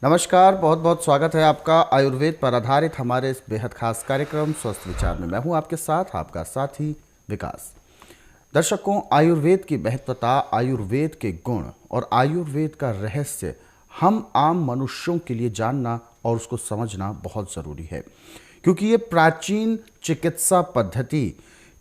नमस्कार, बहुत बहुत स्वागत है आपका आयुर्वेद पर आधारित हमारे इस बेहद खास कार्यक्रम स्वस्थ विचार में। मैं हूं आपके साथ आपका साथी विकास। दर्शकों, आयुर्वेद की महत्वता, आयुर्वेद के गुण और आयुर्वेद का रहस्य हम आम मनुष्यों के लिए जानना और उसको समझना बहुत ज़रूरी है, क्योंकि ये प्राचीन चिकित्सा पद्धति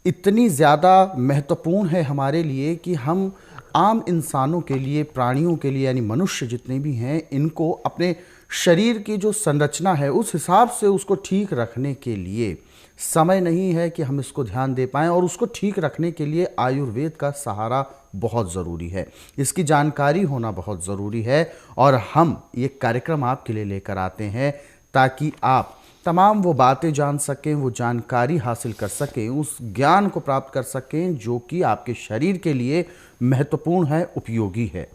इतनी ज़्यादा महत्वपूर्ण है हमारे लिए कि हम आम इंसानों के लिए, प्राणियों के लिए, यानी मनुष्य जितने भी हैं, इनको अपने शरीर की जो संरचना है उस हिसाब से उसको ठीक रखने के लिए समय नहीं है कि हम इसको ध्यान दे पाएँ, और उसको ठीक रखने के लिए आयुर्वेद का सहारा बहुत ज़रूरी है। इसकी जानकारी होना बहुत ज़रूरी है, और हम ये कार्यक्रम आपके लिए लेकर आते हैं ताकि आप तमाम वो बातें जान सकें, वो जानकारी हासिल कर सकें, उस ज्ञान को प्राप्त कर सकें जो कि आपके शरीर के लिए महत्वपूर्ण है, उपयोगी है।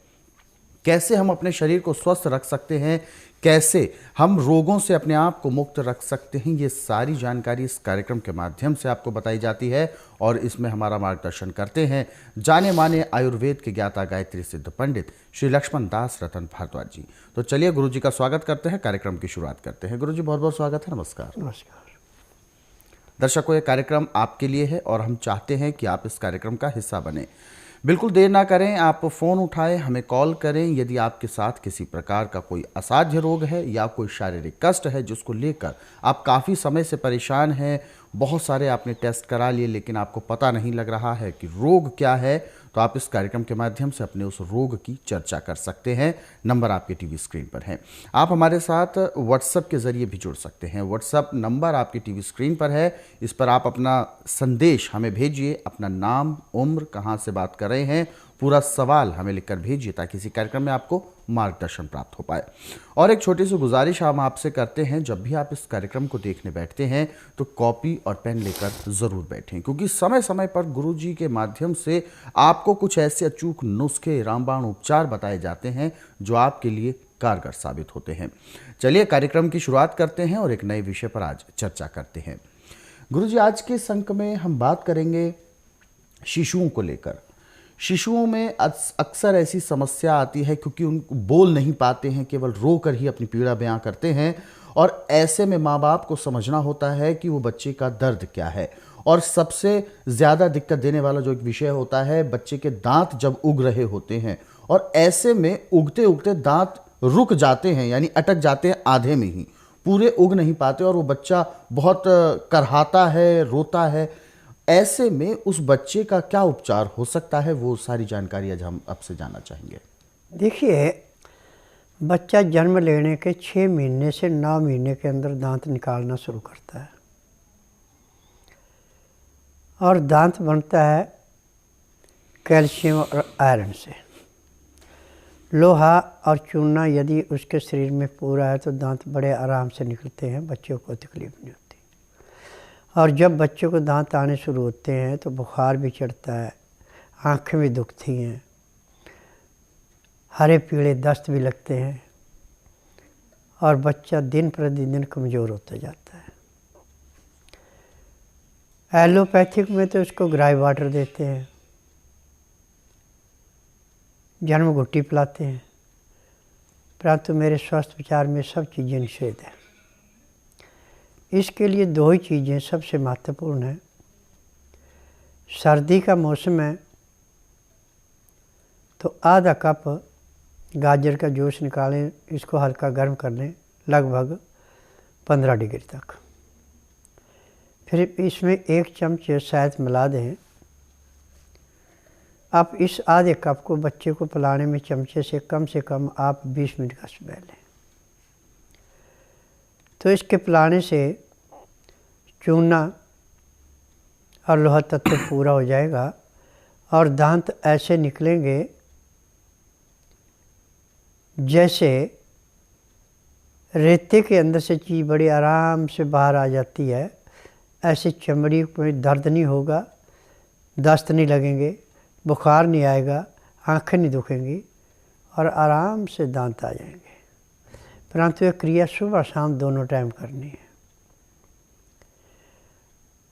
कैसे हम अपने शरीर को स्वस्थ रख सकते हैं, कैसे हम रोगों से अपने आप को मुक्त रख सकते हैं, ये सारी जानकारी इस कार्यक्रम के माध्यम से आपको बताई जाती है। और इसमें हमारा मार्गदर्शन करते हैं जाने माने आयुर्वेद के ज्ञाता गायत्री सिद्ध पंडित श्री लक्ष्मण दास रतन भारद्वाज जी। तो चलिए गुरु जी का स्वागत करते हैं, कार्यक्रम की शुरुआत करते हैं। गुरु जी, बहुत बहुत स्वागत है। नमस्कार। नमस्कार। दर्शकों, ये कार्यक्रम आपके लिए है और हम चाहते हैं कि आप इस कार्यक्रम का हिस्सा बने। बिल्कुल देर ना करें, आप फ़ोन उठाएं, हमें कॉल करें। यदि आपके साथ किसी प्रकार का कोई असाध्य रोग है या कोई शारीरिक कष्ट है जिसको लेकर आप काफ़ी समय से परेशान हैं, बहुत सारे आपने टेस्ट करा लिए लेकिन आपको पता नहीं लग रहा है कि रोग क्या है, तो आप इस कार्यक्रम के माध्यम से अपने उस रोग की चर्चा कर सकते हैं। नंबर आपके टीवी स्क्रीन पर है। आप हमारे साथ व्हाट्सएप के ज़रिए भी जुड़ सकते हैं। व्हाट्सएप नंबर आपकी टीवी स्क्रीन पर है। इस पर आप अपना संदेश हमें भेजिए, अपना नाम, उम्र, कहाँ से बात कर रहे हैं, पूरा सवाल हमें लिखकर भेजिए ताकि इसी कार्यक्रम में आपको मार्गदर्शन प्राप्त हो पाए। और एक छोटी सी गुजारिश हम आपसे करते हैं, जब भी आप इस कार्यक्रम को देखने बैठते हैं तो कॉपी और पेन लेकर ज़रूर बैठें, क्योंकि समय समय पर गुरुजी के माध्यम से आपको कुछ ऐसे अचूक नुस्खे, रामबाण उपचार बताए जाते हैं जो आपके लिए कारगर साबित होते हैं। चलिए कार्यक्रम की शुरुआत करते हैं और एक नए विषय पर आज चर्चा करते हैं। गुरुजी, आज के इस अंक में हम बात करेंगे शिशुओं को लेकर। शिशुओं में अक्सर ऐसी समस्या आती है क्योंकि उन बोल नहीं पाते हैं, केवल रो कर ही अपनी पीड़ा बयां करते हैं, और ऐसे में माँ बाप को समझना होता है कि वो बच्चे का दर्द क्या है। और सबसे ज़्यादा दिक्कत देने वाला जो एक विषय होता है, बच्चे के दांत जब उग रहे होते हैं और ऐसे में उगते उगते दांत रुक जाते हैं, यानी अटक जाते हैं आधे में ही, पूरे उग नहीं पाते, और वो बच्चा बहुत करहाता है, रोता है। ऐसे में उस बच्चे का क्या उपचार हो सकता है, वो सारी जानकारी आज हम आपसे जानना चाहेंगे। देखिए, बच्चा जन्म लेने के 6 महीने से 9 महीने के अंदर दांत निकालना शुरू करता है, और दांत बनता है कैल्शियम और आयरन से। लोहा और चूना यदि उसके शरीर में पूरा है तो दांत बड़े आराम से निकलते हैं, बच्चों को तकलीफ नहीं होती। और जब बच्चों को दांत आने शुरू होते हैं तो बुखार भी चढ़ता है, आँखें भी दुखती हैं, हरे पीले दस्त भी लगते हैं, और बच्चा दिन प्रतिदिन कमज़ोर होता जाता है। एलोपैथिक में तो उसको ग्राई वाटर देते हैं, जन्म घुट्टी पिलाते हैं, परंतु मेरे स्वास्थ्य विचार में सब चीज़ें निषेध है। इसके लिए 2 ही चीज़ें सबसे महत्वपूर्ण हैं। सर्दी का मौसम है तो आधा कप गाजर का जूस निकालें, इसको हल्का गर्म कर लें लगभग 15 डिग्री तक, फिर इसमें 1 चम्मच शहद मिला दें। आप इस आधे कप को बच्चे को पिलाने में चमचे से कम आप 20 मिनट का समय लें, तो इसके पिलाने से चूना और लोहा तत्व पूरा हो जाएगा, और दांत ऐसे निकलेंगे जैसे रेते के अंदर से चीज़ बड़ी आराम से बाहर आ जाती है। ऐसे चमड़ी में दर्द नहीं होगा, दस्त नहीं लगेंगे, बुखार नहीं आएगा, आँखें नहीं दुखेंगी, और आराम से दांत आ जाएंगे। परंतु ये क्रिया सुबह शाम दोनों टाइम करनी है।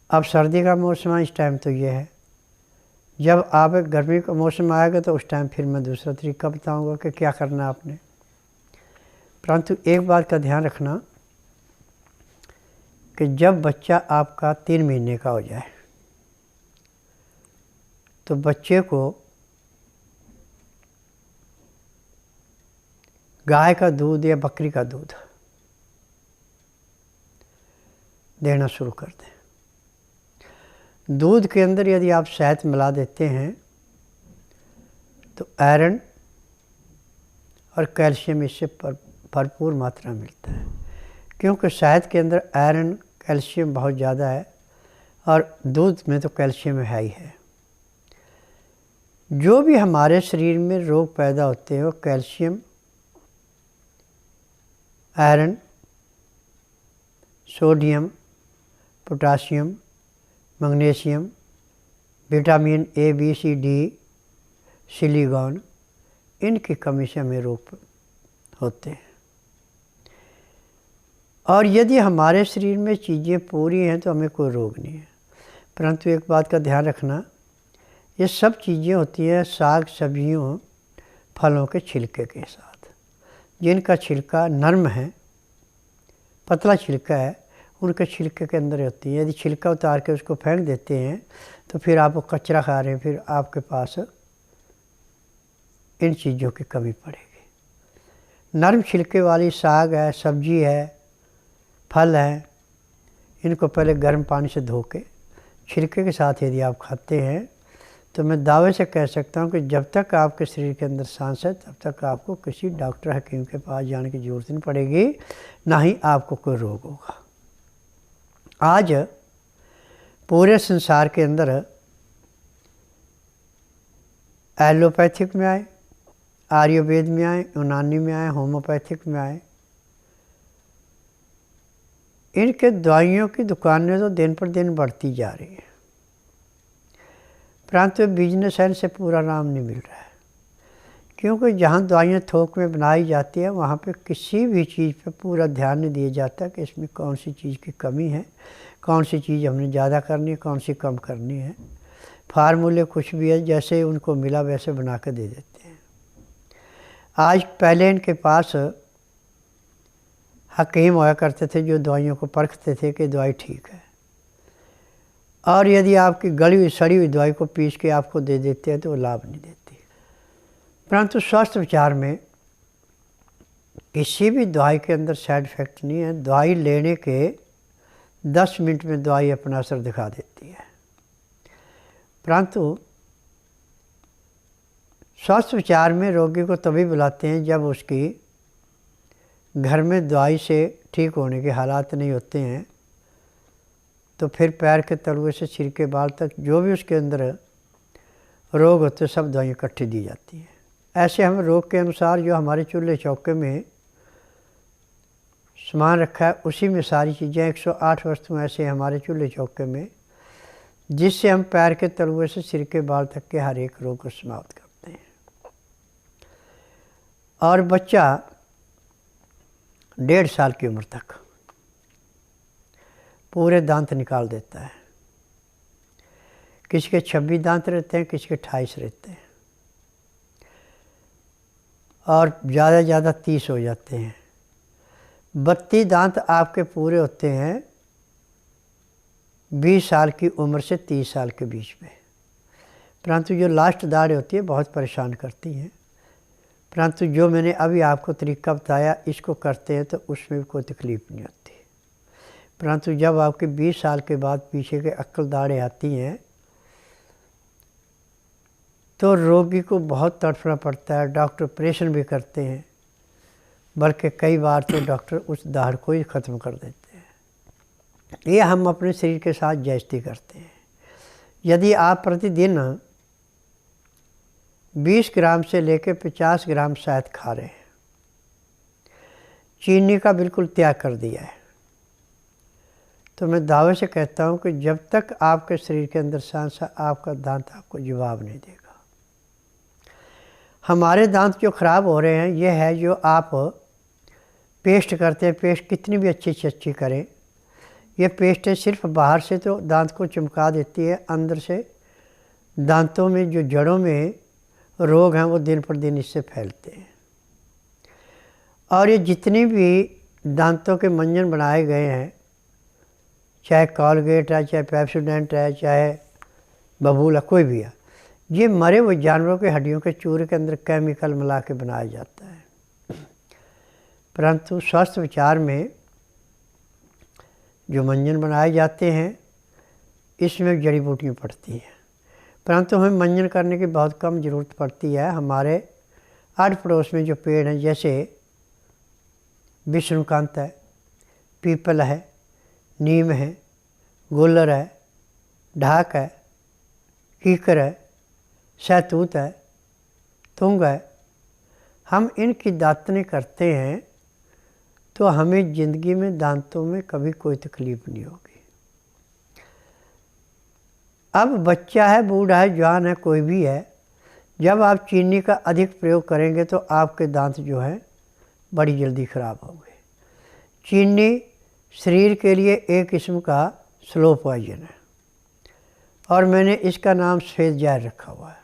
अब सर्दी का मौसम है, इस टाइम तो ये है। जब आप गर्मी का मौसम आएगा तो उस टाइम फिर मैं दूसरा तरीका बताऊंगा कि क्या करना है आपने। परंतु एक बात का ध्यान रखना कि जब बच्चा आपका 3 महीने का हो जाए तो बच्चे को गाय का दूध या बकरी का दूध देना शुरू कर दें। दूध के अंदर यदि आप शहद मिला देते हैं तो आयरन और कैल्शियम इससे भरपूर मात्रा में मिलता है, क्योंकि शहद के अंदर आयरन कैल्शियम बहुत ज़्यादा है और दूध में तो कैल्शियम है ही है। जो भी हमारे शरीर में रोग पैदा होते हैं वो calcium, iron, sodium, potassium, magnesium, vitamin A, B, C, D, silicon, इनकी कमी से हमें रोग होते हैं। और यदि हमारे शरीर में चीज़ें पूरी हैं तो हमें कोई रोग नहीं है। परंतु एक बात का ध्यान रखना, ये सब चीज़ें होती हैं साग सब्जियों फलों के छिलके के साथ। जिनका छिलका नरम है, पतला छिलका है, उनके छिलके के अंदर होती है। यदि छिलका उतार के उसको फेंक देते हैं तो फिर आप वो कचरा खा रहे हैं, फिर आपके पास इन चीज़ों की कमी पड़ेगी। नरम छिलके वाली साग है, सब्जी है, फल है, इनको पहले गर्म पानी से धो के छिलके के साथ यदि आप खाते हैं तो मैं दावे से कह सकता हूँ कि जब तक आपके शरीर के अंदर सांस है तब तक आपको किसी डॉक्टर हकीम के पास जाने की ज़रूरत नहीं पड़ेगी, ना ही आपको कोई रोग होगा। आज पूरे संसार के अंदर एलोपैथिक में आए, आयुर्वेद में आए, यूनानी में आए, होम्योपैथिक में आए, इनके दवाइयों की दुकानें तो दिन पर दिन बढ़ती जा रही हैं, परंतु बिजनेस है से पूरा नाम नहीं मिल रहा है। क्योंकि जहाँ दवाइयाँ थोक में बनाई जाती है वहाँ पे किसी भी चीज़ पे पूरा ध्यान नहीं दिया जाता कि इसमें कौन सी चीज़ की कमी है, कौन सी चीज़ हमने ज़्यादा करनी है, कौन सी कम करनी है। फार्मूले कुछ भी है, जैसे उनको मिला वैसे बना के दे देते हैं। आज पहले इनके पास हकीम हुआ करते थे जो दवाइयों को परखते थे कि दवाई ठीक है, और यदि आपकी गली हुई सड़ी हुई दवाई को पीस के आपको दे देते हैं तो वो लाभ नहीं देती। परंतु स्वास्थ्य विचार में किसी भी दवाई के अंदर साइड इफ़ेक्ट नहीं है। दवाई लेने के 10 मिनट में दवाई अपना असर दिखा देती है, परंतु स्वास्थ्य विचार में रोगी को तभी बुलाते हैं जब उसकी घर में दवाई से ठीक होने के हालात नहीं होते हैं। तो फिर पैर के तलवे से सिर के बाल तक जो भी उसके अंदर रोग होते सब दवाइयाँ इकट्ठी दी जाती हैं। ऐसे हम रोग के अनुसार जो हमारे चूल्हे चौके में सामान रखा है उसी में सारी चीज़ें 108 वस्तुएं ऐसे हमारे चूल्हे चौके में, जिससे हम पैर के तलवे से सिर के बाल तक के हर एक रोग को समाप्त करते हैं। और बच्चा 1.5 साल की उम्र तक पूरे दांत निकाल देता है। किसी के 26 दांत रहते हैं, किसी के 28 रहते हैं, और ज़्यादा ज़्यादा 30 हो जाते हैं। 32 दांत आपके पूरे होते हैं 20 साल की उम्र से 30 साल के बीच में। परंतु जो लास्ट दाढ़ें होती है बहुत परेशान करती हैं। परंतु जो मैंने अभी आपको तरीका बताया इसको करते हैं तो उसमें भी कोई तकलीफ़ नहीं होती। परंतु जब आपके 20 साल के बाद पीछे के अक्ल दाढ़ें आती हैं तो रोगी को बहुत तड़फना पड़ता है। डॉक्टर ऑपरेशन भी करते हैं, बल्कि कई बार तो डॉक्टर उस दाढ़ को ही ख़त्म कर देते हैं। ये हम अपने शरीर के साथ ज्यादती करते हैं। यदि आप प्रतिदिन 20 ग्राम से लेकर 50 ग्राम शहद खा रहे हैं, चीनी का बिल्कुल त्याग कर दिया है, तो मैं दावे से कहता हूँ कि जब तक आपके शरीर के अंदर सांस है आपका दांत आपको जवाब नहीं देगा। हमारे दांत जो ख़राब हो रहे हैं ये है जो आप पेस्ट करते हैं। पेस्ट कितनी भी अच्छी से अच्छी करें, ये पेस्ट सिर्फ बाहर से तो दांत को चमका देती है, अंदर से दांतों में जो जड़ों में रोग हैं वो दिन पर दिन इससे फैलते हैं। और ये जितनी भी दांतों के मंजन बनाए गए हैं, चाहे कॉलगेट है, चाहे पेप्सोडेंट है, चाहे बबूल है, कोई भी है, ये मरे हुए जानवरों के हड्डियों के चूरे के अंदर केमिकल मिला के बनाया जाता है। परंतु स्वास्थ्य विचार में जो मंजन बनाए जाते हैं इसमें जड़ी बूटियाँ पड़ती हैं, परंतु हमें मंजन करने की बहुत कम ज़रूरत पड़ती है। हमारे आड़ पड़ोस में जो पेड़ हैं, जैसे विष्णुकांत है, पीपल है, नीम है, गुल्लर है, ढाक है, कीकर है, सहतूत है, तुंग है, हम इनकी दातने करते हैं तो हमें ज़िंदगी में दांतों में कभी कोई तकलीफ़ नहीं होगी। अब बच्चा है, बूढ़ा है, जवान है, कोई भी है, जब आप चीनी का अधिक प्रयोग करेंगे तो आपके दांत जो हैं बड़ी जल्दी ख़राब होंगे। चीनी शरीर के लिए एक किस्म का स्लो पॉइजन है और मैंने इसका नाम सफ़ेद जहर रखा हुआ है।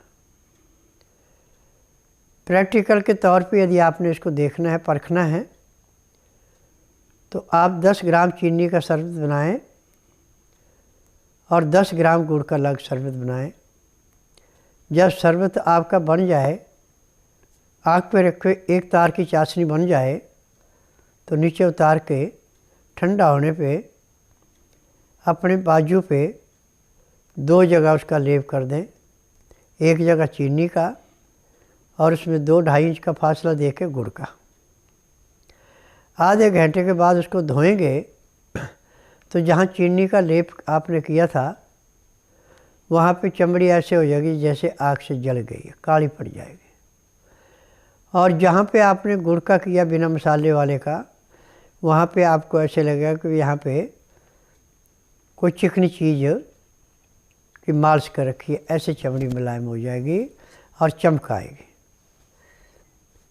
प्रैक्टिकल के तौर पे यदि आपने इसको देखना है, परखना है, तो आप 10 ग्राम चीनी का शरबत बनाएं और 10 ग्राम गुड़ का अलग शरबत बनाएं। जब शरबत आपका बन जाए, आग पे रखे, एक तार की चाशनी बन जाए, तो नीचे उतार के ठंडा होने पे अपने बाजू पे 2 जगह उसका लेप कर दें, एक जगह चीनी का और उसमें 2-2.5 इंच का फासला दे के गुड़ का। आधे घंटे के बाद उसको धोएंगे तो जहाँ चीनी का लेप आपने किया था वहाँ पे चमड़ी ऐसे हो जाएगी जैसे आग से जल गई है, काली पड़ जाएगी। और जहाँ पे आपने गुड़ का किया बिना मसाले वाले का, वहाँ पे आपको ऐसे लगेगा कि यहाँ पे कोई चिकनी चीज़ की मालिश कर रखी है, ऐसे चमड़ी मुलायम हो जाएगी और चमक आएगी।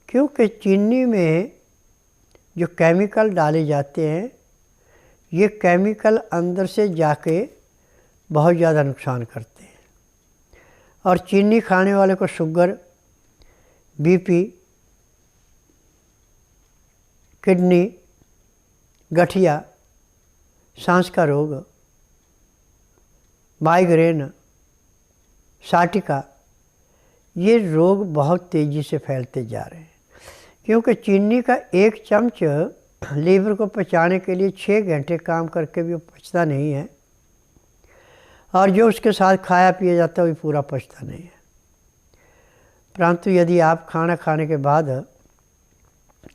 क्योंकि चीनी में जो केमिकल डाले जाते हैं, ये केमिकल अंदर से जाके बहुत ज़्यादा नुकसान करते हैं और चीनी खाने वाले को शुगर, बीपी, किडनी, गठिया, सांस का रोग, माइग्रेन, साटिका, ये रोग बहुत तेज़ी से फैलते जा रहे हैं। क्योंकि चीनी का एक चम्मच लीवर को पचाने के लिए 6 घंटे काम करके भी वो पचता नहीं है और जो उसके साथ खाया पिया जाता है वो पूरा पचता नहीं है। परंतु यदि आप खाना खाने के बाद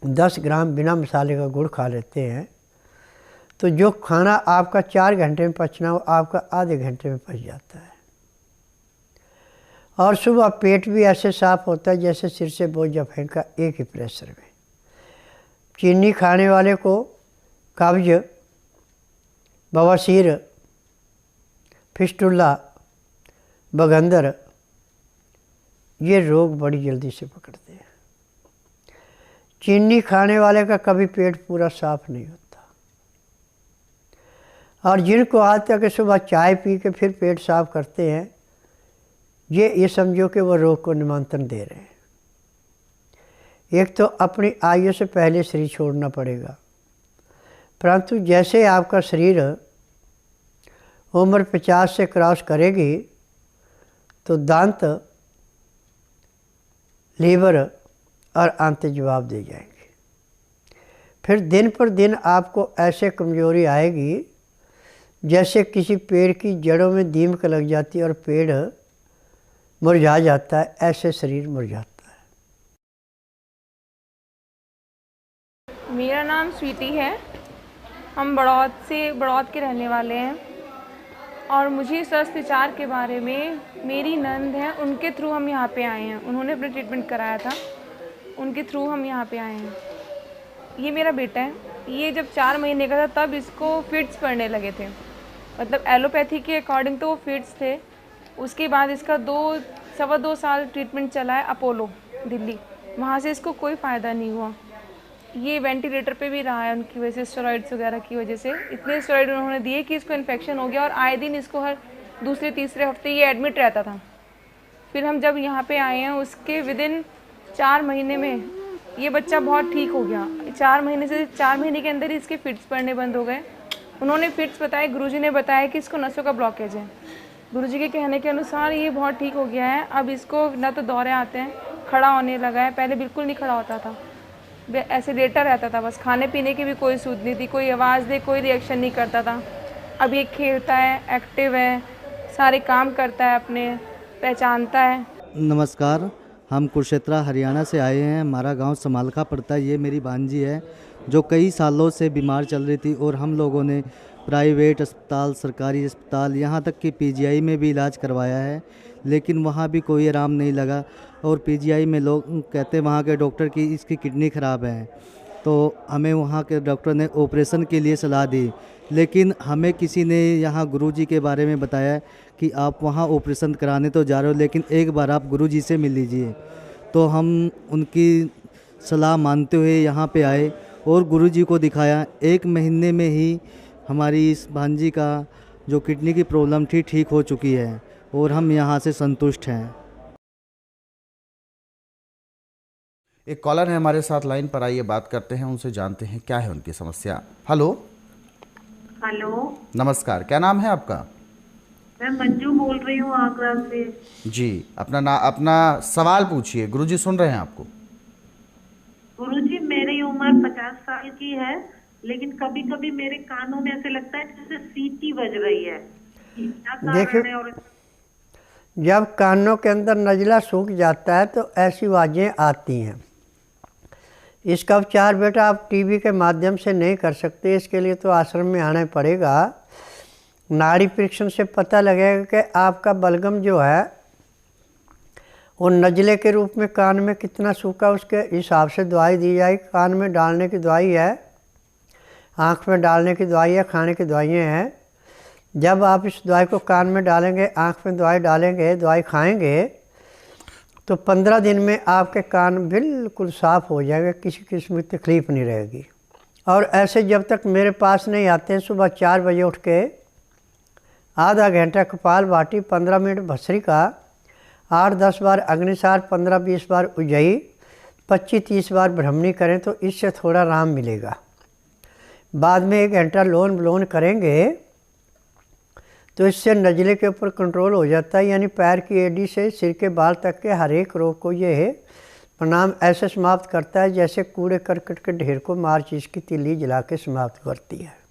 10 ग्राम बिना मसाले का गुड़ खा लेते हैं तो जो खाना आपका 4 घंटे में पचना वो आपका आधे घंटे में पच जाता है। और सुबह पेट भी ऐसे साफ़ होता है जैसे सिर से बोझ फेंका एक ही प्रेशर में। चीनी खाने वाले को कब्ज, बवासीर, फिस्टुला, बगंदर, ये रोग बड़ी जल्दी से पकड़ते हैं। चीनी खाने वाले का कभी पेट पूरा साफ नहीं होता और जिनको आदत है कि सुबह चाय पी के फिर पेट साफ करते हैं, ये समझो कि वो रोग को निमंत्रण दे रहे हैं। एक तो अपनी आयु से पहले शरीर छोड़ना पड़ेगा, परंतु जैसे आपका शरीर उम्र 50 से क्रॉस करेगी तो दांत, लीवर और आंतें जवाब दे जाएंगे। फिर दिन पर दिन आपको ऐसे कमज़ोरी आएगी जैसे किसी पेड़ की जड़ों में दीमक लग जाती है और पेड़ मुरझा जाता है, ऐसे शरीर मुरझाता है। मेरा नाम स्वीति है। हम बड़ौद के रहने वाले हैं और मुझे स्वास्थ्य विचार के बारे में मेरी नंद है, उनके थ्रू हम यहाँ पे आए हैं। उन्होंने अपना ट्रीटमेंट कराया था, उनके थ्रू हम यहाँ पे आए हैं। ये मेरा बेटा है, ये जब 4 महीने का था तब इसको फिट्स पड़ने लगे थे। मतलब एलोपैथी के अकॉर्डिंग तो वो फिट्स थे। उसके बाद इसका 2-2.25 साल ट्रीटमेंट चला है अपोलो दिल्ली, वहाँ से इसको कोई फ़ायदा नहीं हुआ। ये वेंटिलेटर पे भी रहा है उनकी वजह से, स्टेरॉइड्स वगैरह की वजह से। इतने स्टेरॉइड उन्होंने दिए कि इसको इन्फेक्शन हो गया और आए दिन इसको हर दूसरे-तीसरे हफ्ते ये एडमिट रहता था। फिर हम जब यहाँ पे आए हैं उसके विदिन 4 महीने में ये बच्चा बहुत ठीक हो गया। 4 महीने के अंदर ही इसके फिट्स पड़ने बंद हो गए। उन्होंने फिट्स बताए, गुरुजी ने बताया कि इसको नसों का ब्लॉकेज है। गुरुजी के कहने के अनुसार ये बहुत ठीक हो गया है। अब इसको ना तो दौरे आते हैं, खड़ा होने लगा है, पहले बिल्कुल नहीं खड़ा होता था, ऐसे लेटा रहता था बस। खाने पीने की भी कोई सूझ नहीं थी, कोई आवाज़ दे कोई रिएक्शन नहीं करता था। अब ये खेलता है, एक्टिव है, सारे काम करता है, अपने पहचानता है। नमस्कार, हम कुरुक्षेत्र हरियाणा से आए हैं। हमारा गांव समालखा पड़ता है। ये मेरी भांजी है जो कई सालों से बीमार चल रही थी और हम लोगों ने प्राइवेट अस्पताल, सरकारी अस्पताल, यहाँ तक कि पीजीआई में भी इलाज करवाया है, लेकिन वहाँ भी कोई आराम नहीं लगा। और पीजीआई में लोग कहते हैं वहाँ के डॉक्टर की इसकी किडनी ख़राब है, तो हमें वहाँ के डॉक्टर ने ऑपरेशन के लिए सलाह दी। लेकिन हमें किसी ने यहाँ गुरुजी के बारे में बताया कि आप वहाँ ऑपरेशन कराने तो जा रहे हो, लेकिन एक बार आप गुरुजी से मिल लीजिए। तो हम उनकी सलाह मानते हुए यहाँ पे आए और गुरुजी को दिखाया। 1 महीने में ही हमारी इस भांजी का जो किडनी की प्रॉब्लम थी ठीक हो चुकी है और हम यहाँ से संतुष्ट हैं। एक कॉलर है हमारे साथ लाइन पर, आइए बात करते हैं उनसे, जानते हैं क्या है उनकी समस्या। हेलो। हेलो, नमस्कार, क्या नाम है आपका? मैं मंजू बोल रही हूँ आगरा से। जी, अपना सवाल पूछिए, गुरुजी सुन रहे हैं आपको। गुरुजी, मेरी उम्र 50 साल की है, लेकिन कभी कभी मेरे कानों में ऐसे लगता है जैसे सीटी बज रही है। क्या कारण है? और जब कानों के अंदर नज़ला सूख जाता है तो ऐसी आवाज़ें आती हैं। इसका उपचार बेटा आप टीवी के माध्यम से नहीं कर सकते, इसके लिए तो आश्रम में आना पड़ेगा। नाड़ी परीक्षण से पता लगेगा कि आपका बलगम जो है वो नज़ले के रूप में कान में कितना सूखा, उसके हिसाब से दवाई दी जाएगी। कान में डालने की दवाई है, आँख में डालने की दवाई है, खाने की दवाइयाँ हैं। जब आप इस दवाई को कान में डालेंगे, आँख में दवाई डालेंगे, दवाई खाएंगे, तो 15 दिन में आपके कान बिल्कुल साफ़ हो जाएंगे, किसी किस्म की तकलीफ़ नहीं रहेगी। और ऐसे जब तक मेरे पास नहीं आते हैं, सुबह 4 बजे उठ के आधा घंटा कपाल भाती, 15 मिनट भस्त्रिका, 8-10 बार अग्निसार, 15-20 बार उज्जयी, 25-30 बार ब्रह्मणी करें तो इससे थोड़ा आराम मिलेगा। बाद में 1 घंटा लोन ब्लोन करेंगे तो इससे नज़ले के ऊपर कंट्रोल हो जाता है। यानी पैर की एडी से सिर के बाल तक के हर एक रोग को ये प्रणाम ऐसे समाप्त करता है जैसे कूड़े करकट के ढेर को माचिस की तिल्ली जला के समाप्त करती है।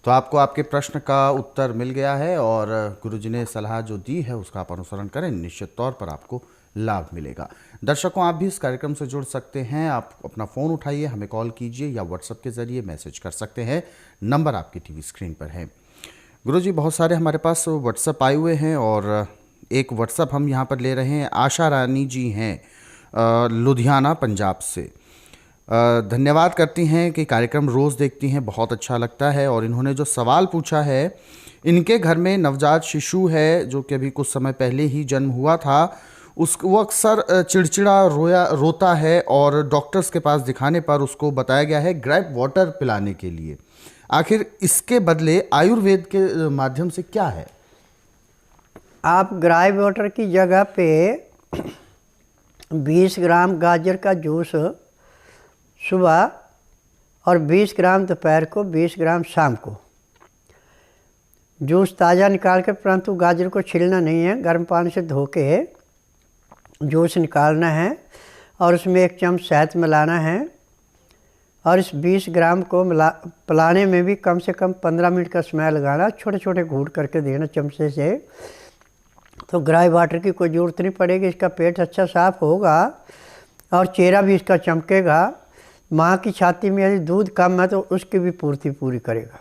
तो आपको आपके प्रश्न का उत्तर मिल गया है और गुरुजी ने सलाह जो दी है उसका आप अनुसरण करें, निश्चित तौर पर आपको लाभ मिलेगा। दर्शकों, आप भी इस कार्यक्रम से जुड़ सकते हैं। आप अपना फ़ोन उठाइए, हमें कॉल कीजिए या व्हाट्सएप के ज़रिए मैसेज कर सकते हैं। नंबर आपकी टीवी स्क्रीन पर है। गुरुजी, बहुत सारे हमारे पास व्हाट्सएप आए हुए हैं और एक व्हाट्सएप हम यहाँ पर ले रहे हैं। आशा रानी जी हैं लुधियाना पंजाब से। धन्यवाद करती हैं कि कार्यक्रम रोज़ देखती हैं, बहुत अच्छा लगता है। और इन्होंने जो सवाल पूछा है, इनके घर में नवजात शिशु है जो कि अभी कुछ समय पहले ही जन्म हुआ था। वो अक्सर चिड़चिड़ा रोता है और डॉक्टर्स के पास दिखाने पर उसको बताया गया है ग्रेप वाटर पिलाने के लिए। आखिर इसके बदले आयुर्वेद के माध्यम से क्या है? आप ग्रेप वाटर की जगह पे 20 ग्राम गाजर का जूस सुबह और 20 ग्राम दोपहर को, 20 ग्राम शाम को जूस ताज़ा निकाल के, परंतु गाजर को छिलना नहीं है, गर्म पानी से धो के जूस निकालना है और उसमें 1 चम्मच शहद मिलाना है। और इस 20 ग्राम को पिलाने में भी कम से कम 15 मिनट का समय लगाना, छोटे छोटे घूंट करके देना चमचे से। तो ग्रेप वाटर की कोई ज़रूरत नहीं पड़ेगी, इसका पेट अच्छा साफ़ होगा और चेहरा भी इसका चमकेगा। माँ की छाती में यदि दूध कम है तो उसकी भी पूर्ति पूरी करेगा।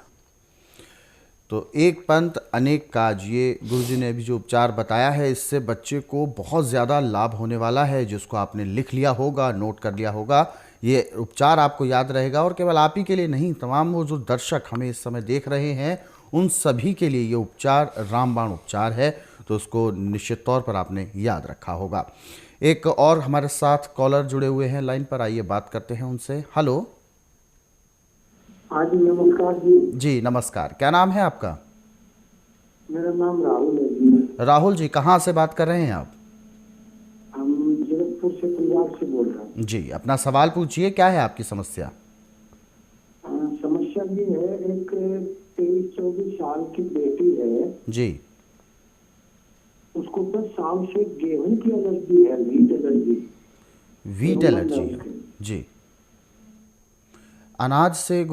तो एक पंथ अनेक काज, ये गुरुजी ने अभी जो उपचार बताया है, इससे बच्चे को बहुत ज़्यादा लाभ होने वाला है, जिसको आपने लिख लिया होगा, नोट कर लिया होगा। ये उपचार आपको याद रहेगा और केवल आप ही के लिए नहीं, तमाम वो जो दर्शक हमें इस समय देख रहे हैं उन सभी के लिए ये उपचार रामबाण उपचार है। तो उसको निश्चित तौर पर आपने याद रखा होगा। एक और हमारे साथ कॉलर जुड़े हुए हैं लाइन पर, आइए बात करते हैं उनसे। हेलो। हाँ जी, नमस्कार जी। जी नमस्कार, क्या नाम है आपका? मेरा नाम राहुल है जी। राहुल जी, कहाँ से बात कर रहे हैं आप? हम जगतपुर से, पंजाब से बोल रहे हैं। जी, अपना सवाल पूछिए, क्या है आपकी समस्या? समस्या ये है, एक 23-24 साल की बेटी है, जी। उसको 10 साल से गेहूं की एलर्जी है, वीट एलर्जी। वीट एलर्जी, जी। अनाज से